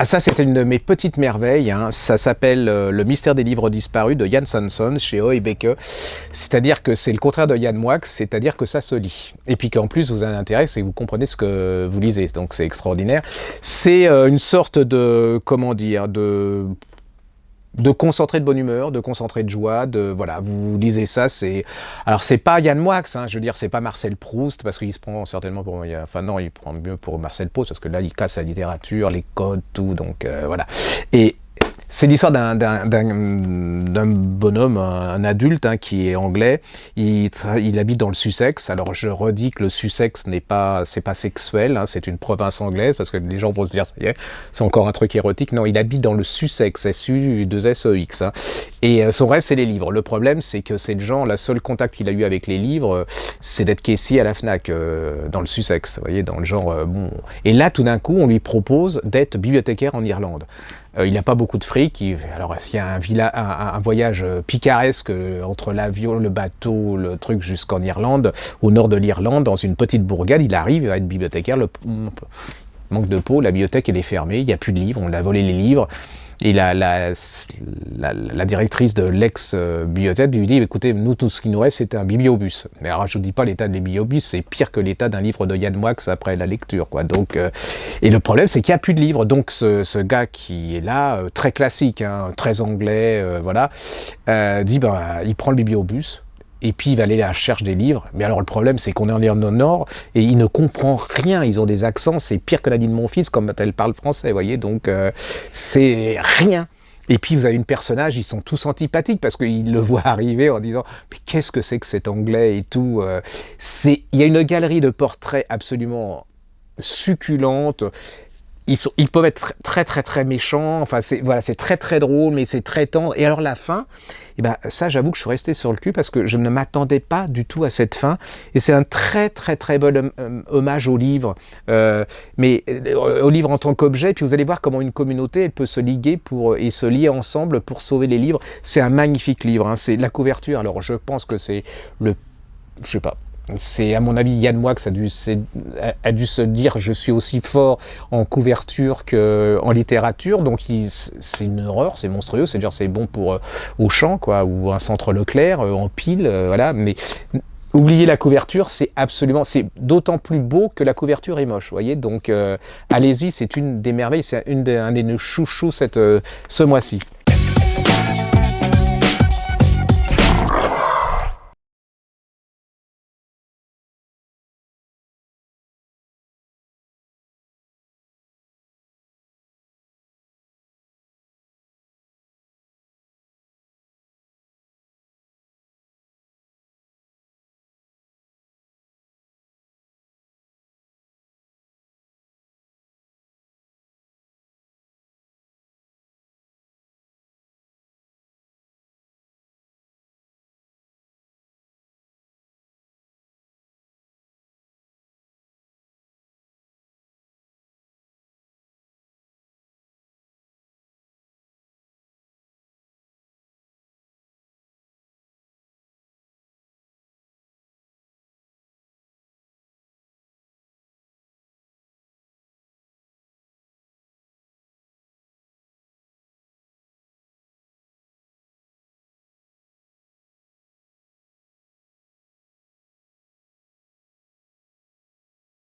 Ah, ça, c'était une de mes petites merveilles, hein. Ça s'appelle Le mystère des livres disparus de Jan Sanson chez Hoybeke. C'est-à-dire que c'est le contraire de Jan Moix, c'est-à-dire que ça se lit. Et puis qu'en plus, vous avez un intérêt, c'est que vous comprenez ce que vous lisez. Donc c'est extraordinaire. C'est une sorte de, comment dire, de concentré de bonne humeur, de concentré de joie, voilà, vous lisez ça, alors c'est pas Yann Moix, hein, je veux dire, c'est pas Marcel Proust, parce qu'il se prend certainement pour, enfin non, il prend mieux pour Marcel Proust, parce que là, il casse la littérature, les codes, tout, donc voilà. Et c'est l'histoire d'un bonhomme, un adulte, hein, qui est anglais. Il habite dans le Sussex. Alors je redis que le Sussex c'est pas sexuel, hein, c'est une province anglaise, parce que les gens vont se dire ça y est, c'est encore un truc érotique. Non, il habite dans le Sussex, S-U-2-S-E-X. Hein. Et son rêve, c'est les livres. Le problème, c'est que c'est le seul contact qu'il a eu avec les livres, c'est d'être caissier à la Fnac, dans le Sussex. Vous voyez, dans le genre bon. Et là, tout d'un coup, on lui propose d'être bibliothécaire en Irlande. Il n'a pas beaucoup de fric. Alors, il y a un voyage picaresque entre l'avion, le bateau, le truc jusqu'en Irlande, au nord de l'Irlande, dans une petite bourgade. Il arrive à être bibliothécaire. Manque de peau, la bibliothèque elle est fermée, il n'y a plus de livres, on a volé les livres. Et la directrice de l'ex-bibliothèque lui dit, écoutez, nous, tout ce qui nous reste, c'est un bibliobus. Mais alors, je ne dis pas l'état des bibliobus, c'est pire que l'état d'un livre de Yann Moix après la lecture, quoi. Donc, et le problème, c'est qu'il n'y a plus de livres. Donc, ce gars qui est là, très classique, hein, très anglais, voilà, dit, il prend le bibliobus. Et puis il va aller à la recherche des livres. Mais alors le problème, c'est qu'on est en Irlande du Nord et il ne comprend rien. Ils ont des accents, c'est pire que Nadine Monfils comme elle parle français, vous voyez. Donc c'est rien. Et puis vous avez une personnage, ils sont tous antipathiques parce qu'ils le voient arriver en disant « Mais qu'est-ce que c'est que cet anglais ?» et tout. Il y a une galerie de portraits absolument succulente. Ils peuvent être très très très méchants, enfin c'est très très drôle, mais c'est très tendre. Et alors la fin, ça j'avoue que je suis resté sur le cul parce que je ne m'attendais pas du tout à cette fin. Et c'est un très très très bon hommage au livre, mais au livre en tant qu'objet. Et puis vous allez voir comment une communauté elle peut se liguer et se lier ensemble pour sauver les livres. C'est un magnifique livre, hein. C'est la couverture. Alors je pense que c'est je sais pas. C'est à mon avis Yann Moix a dû se dire je suis aussi fort en couverture qu'en littérature, donc c'est une horreur, c'est monstrueux, c'est bon pour Auchan quoi, ou un centre Leclerc en pile, voilà, mais oubliez la couverture, c'est d'autant plus beau que la couverture est moche, vous voyez, donc allez-y, c'est une des merveilles, c'est un des chouchous ce mois-ci.